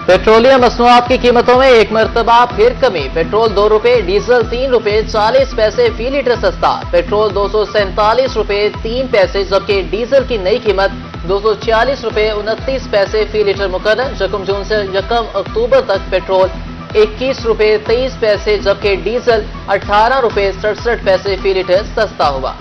Petroleum मसनूआत की कीमतों में एक मरतबा फिर कमी। पेट्रोल 2 रुपए, डीजल 3 रुपए 40 पैसे फी लीटर सस्ता। पेट्रोल 247 रुपए 3 पैसे, जबकि डीजल की नई कीमत 246 रुपए 29 पैसे फी लीटर मुकर्रर। 1 जून से 1 अक्टूबर तक पेट्रोल 21 रुपए 23 पैसे, जबकि डीजल 18 रुपए 67 पैसे फी लीटर सस्ता हुआ।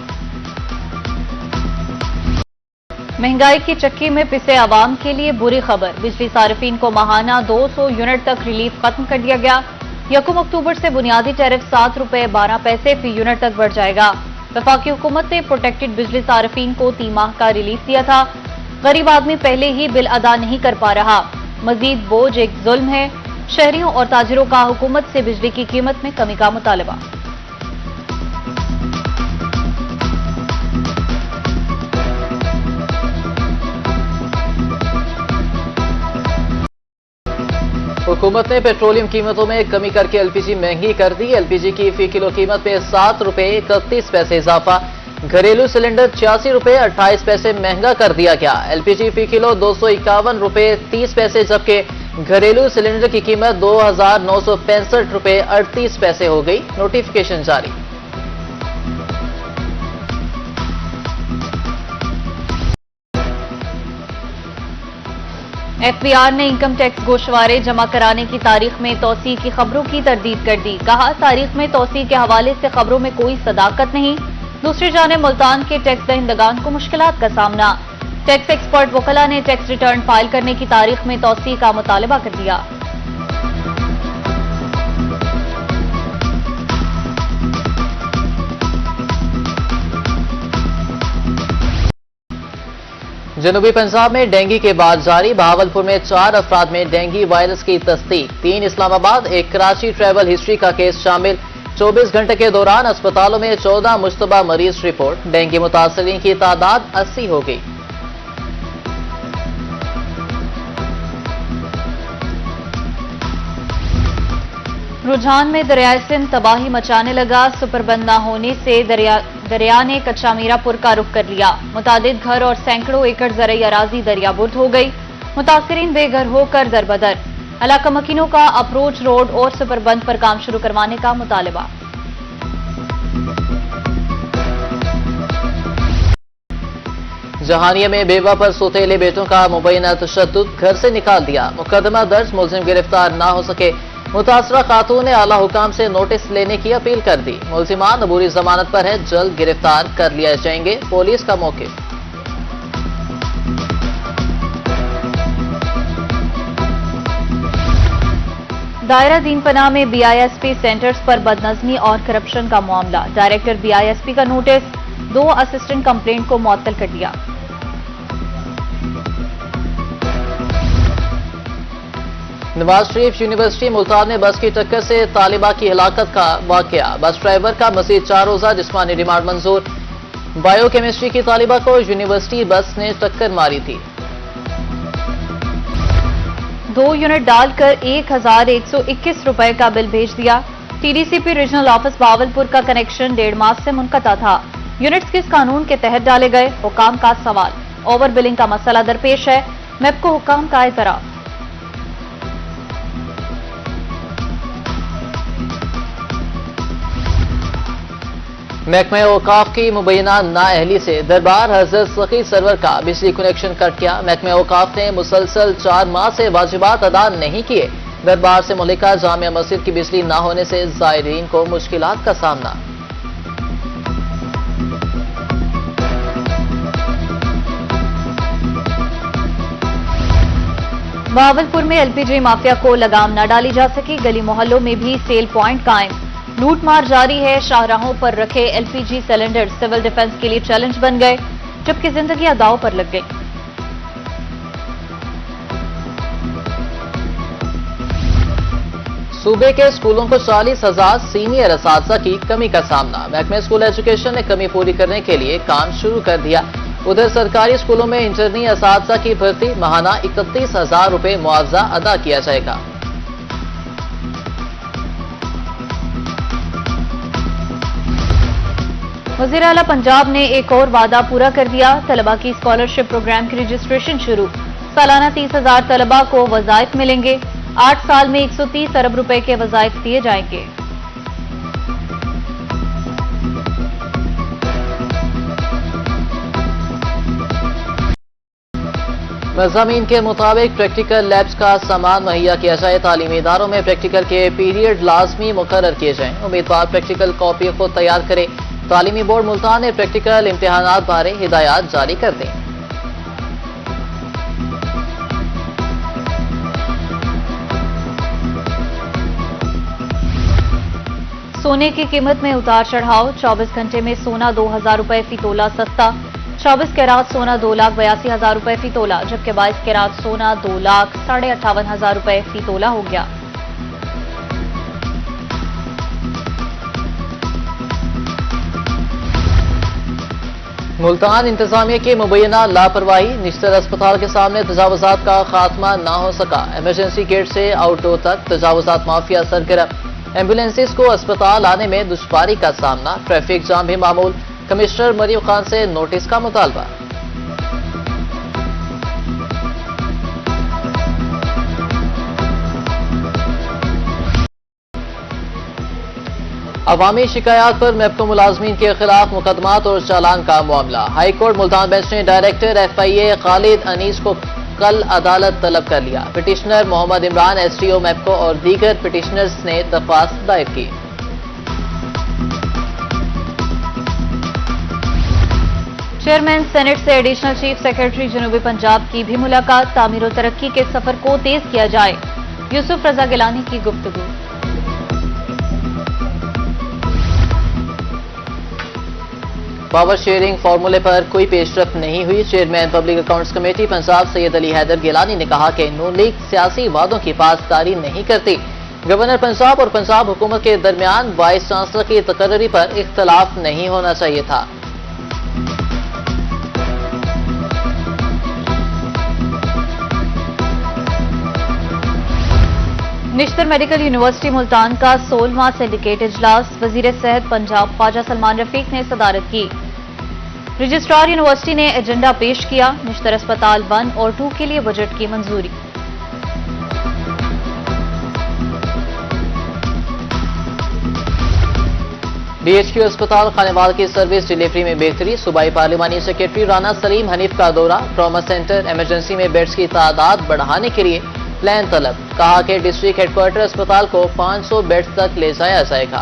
महंगाई की चक्की में पिसे आवाम के लिए बुरी खबर। बिजली सार्फिन को माहाना 200 यूनिट तक रिलीफ खत्म कर दिया गया। 1 अक्टूबर से बुनियादी टैरिफ 7 रुपए 12 पैसे फी यूनिट तक बढ़ जाएगा। वफाकी हुकूमत ने प्रोटेक्टेड बिजली सार्फिन को 3 माह का रिलीफ दिया था। गरीब आदमी पहले ही बिल अदा नहीं कर पा रहा। मजीद बोझ एक जुल्म है। शहरियों और ताजिरों का हुकूमत से बिजली की कीमत में कमी का मुतालबा। हुकूमत ने पेट्रोलियम कीमतों में कमी करके एलपीजी महंगी कर दी। एलपीजी की फी किलो कीमत में 7 रुपए 31 पैसे इजाफा। घरेलू सिलेंडर 86 रुपए 28 पैसे महंगा कर दिया गया। एलपीजी फी किलो 251 रुपए 30 पैसे, जबकि घरेलू सिलेंडर की कीमत 2965 रुपए 38 पैसे हो गई। नोटिफिकेशन जारी। एफबीआर ने इनकम टैक्स गोशवारे जमा कराने की तारीख में तोसी की खबरों की तरदीद कर दी। कहा, तारीख में तोसी के हवाले से खबरों में कोई सदाकत नहीं। दूसरी जानिब मुल्तान के टैक्स दहिंदगान को मुश्किलात का सामना। टैक्स एक्सपर्ट वकला ने टैक्स रिटर्न फाइल करने की तारीख में तोसी का मुतालबा कर दिया। जनूबी पंजाब में डेंगू के बाद जारी। बहावलपुर में 4 अफराद में डेंगू वायरस की तस्दीक। 3 इस्लामाबाद, 1 कराची ट्रैवल हिस्ट्री का केस शामिल। 24 घंटे के दौरान अस्पतालों में 14 मुश्तबा मरीज रिपोर्ट। डेंगू मुतासरीन की तादाद 80 हो गई। रुझान में दरियाए सिंध तबाही मचाने लगा। सुपरबंद न होने से दरिया ने कच्चा मीरापुर का रुख कर लिया। मुतादिद घर और सैकड़ों एकड़ ज़रई अराजी दरियाबुर्द हो गई। मुतासिरीन बेघर होकर दरबदर। इलाका मकीनों का अप्रोच रोड और सुपरबंद पर काम शुरू करवाने का मुतालबा। जहानिया में बेवा पर सोतेले बेटों का मुबैना तशद्दुद, घर से निकाल दिया। मुकदमा दर्ज, मुलजिम गिरफ्तार ना हो सके। मुतासरा खातून ने आला हुकाम से नोटिस लेने की अपील कर दी। मुलजिमान अबूरी जमानत पर है, जल्द गिरफ्तार कर लिया जाएंगे। पुलिस का मौक़िफ़। दायरा दीन पनाह में बीआईएसपी सेंटर्स पर बदनज़मी और करप्शन का मामला। डायरेक्टर बीआईएसपी का नोटिस, 2 असिस्टेंट कंप्लेंट को मुअत्तल कर दिया। नवाज शरीफ यूनिवर्सिटी मुल्तान में बस की टक्कर से तालिबा की हिलाकत का वाकया। बस ड्राइवर का मज़ीद 4 रोज़ा जिस्मानी रिमांड मंजूर। बायोकेमिस्ट्री की तालिबा को यूनिवर्सिटी बस ने टक्कर मारी थी। 2 यूनिट डालकर 1121 रुपए का बिल भेज दिया। टीडीसीपी रीजनल ऑफिस बहावलपुर का कनेक्शन 1.5 माह से मुनक़ता था। यूनिट्स किस कानून के तहत डाले गए? हुकाम का सवाल। ओवर बिलिंग का मसला दरपेश है। मेपको हुकाम का एतराफ। महकमा औकाफ की मुबैना नाअहली से दरबार हजरत सखी सरवर का बिजली कनेक्शन कट किया। महकमा औकाफ ने मुसलसल 4 माह से वाजिबात अदा नहीं किए। दरबार से मुल्लिका जामिया मस्जिद की बिजली न होने से ज़ायरीन को मुश्किलात का सामना। बहावलपुर में एलपीजी माफिया को लगाम न डाली जा सकी। गली मोहल्लों में भी सेल प्वाइंट कायम। लूटमार जारी है। शाहराहों पर रखे एलपीजी सिलेंडर सिविल डिफेंस के लिए चैलेंज बन गए, जबकि जिंदगी दांव पर लग गई। सूबे के स्कूलों को 40,000 सीनियर असातिज़ा की कमी का सामना। महकमे स्कूल एजुकेशन ने कमी पूरी करने के लिए काम शुरू कर दिया। उधर सरकारी स्कूलों में इंटरनी असातिज़ा की भर्ती, माहाना 31,000 रुपए मुआवजा अदा किया जाएगा। वज़ीर आला पंजाब ने एक और वादा पूरा कर दिया। तलबा की स्कॉलरशिप प्रोग्राम की रजिस्ट्रेशन शुरू। सालाना 30,000 तलबा को वज़ाइफ मिलेंगे। 8 साल में 130 अरब रुपए के वज़ाइफ दिए जाएंगे। मज़ामीन के मुताबिक प्रैक्टिकल लैब्स का सामान मुहैया किया जाए। तालीमी इदारों में प्रैक्टिकल के पीरियड लाजमी मुकर्रर किए जाएं। उम्मीदवार प्रैक्टिकल कॉपी खुद तैयार करें। तालीमी बोर्ड मुल्तान ने प्रैक्टिकल इम्तिहानात बारे हिदायत जारी कर दी। सोने की कीमत में उतार चढ़ाव। 24 घंटे में सोना 2,000 रुपए फी तोला सस्ता। 24 कैरात सोना 2,82,000 रुपए फी तोला, जबकि 22 कैरात सोना 2,58,500 रुपए फी तोला हो गया। मुल्तान इंतजामिया की मुबैना लापरवाही। निश्तर अस्पताल के सामने तजावुजात का खात्मा न हो सका। इमरजेंसी गेट से आउटडोर तक तजावुजात माफिया सरगर्म। एम्बुलेंसेस को अस्पताल आने में दुश्वारी का सामना। ट्रैफिक जाम भी मामूल। कमिश्नर मरियम खान से नोटिस का मुतालबा। अवामी शिकायत पर मेपको मुलाजमीन के खिलाफ मुकदमात और चालान का मामला। हाई कोर्ट मुल्तान बेंच ने डायरेक्टर FIA खालिद अनीस को कल अदालत तलब कर लिया। पिटिशनर मोहम्मद इमरान STO मेपको और दीगर पिटिशनर्स ने दरख्वास्त दायर की। चेयरमैन सेनेट से एडिशनल चीफ सेक्रेटरी जनूबी पंजाब की भी मुलाकात। तामीर और तरक्की के सफर को तेज किया जाए। यूसुफ रजा गिलानी की गुफ्तगू। पावर शेयरिंग फार्मूले पर कोई पेशरफ नहीं हुई। Chairman public accounts committee Punjab Syed Ali Haider Gilani ने कहा कि नून लीग सियासी वादों की पासदारी नहीं करती। गवर्नर पंजाब और पंजाब हुकूमत के दरमियान वाइस चांसलर की तकर्री पर इख्तलाफ नहीं होना चाहिए था। निश्तर मेडिकल यूनिवर्सिटी मुल्तान का 16वां सिंडिकेट इजलास वजीर सेहत पंजाब ख्वाजा सलमान रफीक ने सदारत की। रजिस्ट्रार यूनिवर्सिटी ने एजेंडा पेश किया। निश्तर अस्पताल 1 और 2 के लिए बजट की मंजूरी। DHQ अस्पताल खानेवाल की सर्विस डिलीवरी में बेहतरी। सूबाई पार्लिमानी सेक्रेटरी राना सलीम हनीफ का दौरा। ट्रॉमा सेंटर इमरजेंसी में बेड्स की तादाद बढ़ाने के लिए प्लान तलब। कहा कि डिस्ट्रिक्ट हेडक्वार्टर अस्पताल को 500 बेड्स तक ले जाया जाएगा।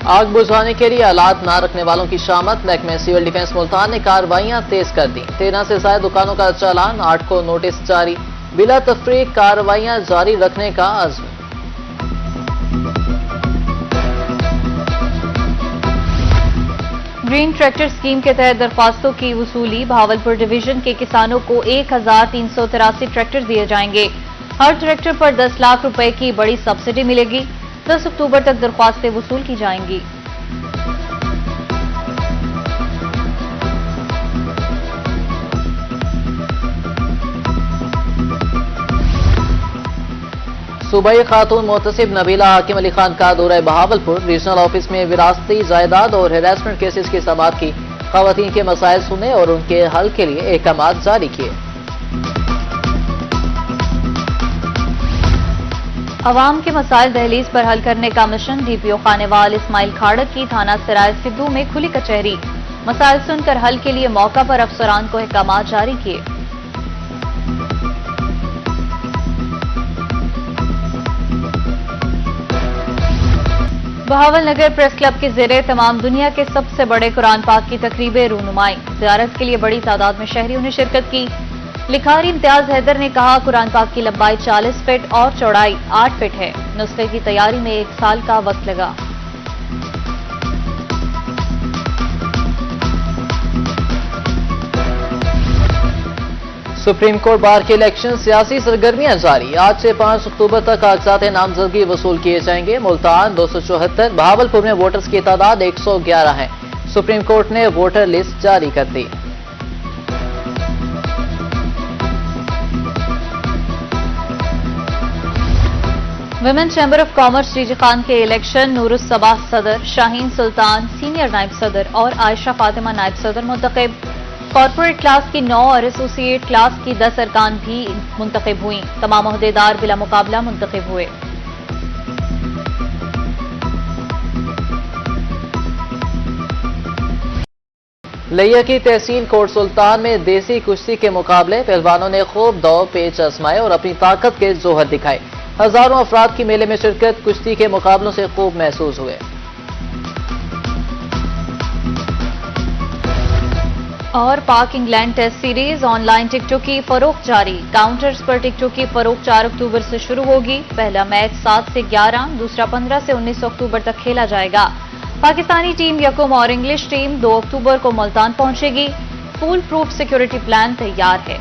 आग बुझाने के लिए आलात न रखने वालों की शामत। महकमे सिविल डिफेंस मुल्तान ने कार्रवाइयां तेज कर दी। 13 से ज्यादा दुकानों का चालान। 8 को नोटिस जारी। बिला तफरीक कार्रवाइयां जारी रखने का अज़्म। ग्रीन ट्रैक्टर स्कीम के तहत दरख्वास्तों की वसूली। भावलपुर डिवीजन के किसानों को 1,383 ट्रैक्टर दिए जाएंगे। हर ट्रैक्टर पर 10 लाख रुपए की बड़ी सब्सिडी मिलेगी। 10 अक्टूबर तक दरख्वास्तें वसूल की जाएंगी। सूबाई खातून मोहतसिब नबीला हाकिम अली खान का दौरा बहावलपुर। रीजनल ऑफिस में विरासती जायदाद और हैरेसमेंट केसेस की समाअत की। खवातीन के मसाइल सुने और उनके हल के लिए अहकाम जारी किए। अवाम के मसाइल दहलीज पर हल करने का मिशन। DPO खानेवाल इस्माइल खाड़क की थाना सराय सिद्धू में खुली कचहरी। मसाइल सुनकर हल के लिए मौका पर अफसरान को अहकाम जारी किए। बहावलनगर प्रेस क्लब के ज़ेरे तमाम दुनिया के सबसे बड़े कुरान पाक की तकरीबें रूनुमाई। ज़ियारत के लिए बड़ी तादाद में शहरियों ने शिरकत की। लिखारी इम्तियाज हैदर ने कहा, कुरान पाक की लंबाई 40 फीट और चौड़ाई 8 फीट है। नुस्खे की तैयारी में 1 साल का वक्त लगा। सुप्रीम कोर्ट बार के इलेक्शन सियासी सरगर्मियां जारी। आज से 5 अक्टूबर तक कागजात नामजदगी वसूल किए जाएंगे। मुल्तान 274, बहावलपुर में वोटर्स की तादाद 111 है। सुप्रीम कोर्ट ने वोटर लिस्ट जारी कर दी। Women chamber of commerce DG Khan के इलेक्शन नूरुस सबाह सदर, शाहीन सुल्तान सीनियर नायब सदर और आयशा फातिमा नायब सदर मुंतखब। कॉर्पोरेट क्लास की 9 और एसोसिएट क्लास की 10 अरकान भी मुंतखब हुई। तमाम ओहदेदार बिला मुकाबला मुंतखब हुए। लिया की तहसील कोट सुल्तान में देसी कुश्ती के मुकाबले पहलवानों ने खूब दौड़ पेच आजमाए और अपनी ताकत के जोहर दिखाए। हजारों अफराद की मेले में शिरकत कुश्ती के मुकाबलों से खूब महसूस हुए। और पाक इंग्लैंड टेस्ट सीरीज ऑनलाइन टिकटों की फरोख्त जारी। काउंटर्स पर टिकटों की फरोख्त 4 अक्टूबर से शुरू होगी। पहला मैच 7 से 11, दूसरा 15 से 19 अक्टूबर तक खेला जाएगा। पाकिस्तानी टीम यकम और इंग्लिश टीम 2 अक्टूबर को मुल्तान पहुंचेगी। फूल प्रूफ सिक्योरिटी प्लान तैयार है।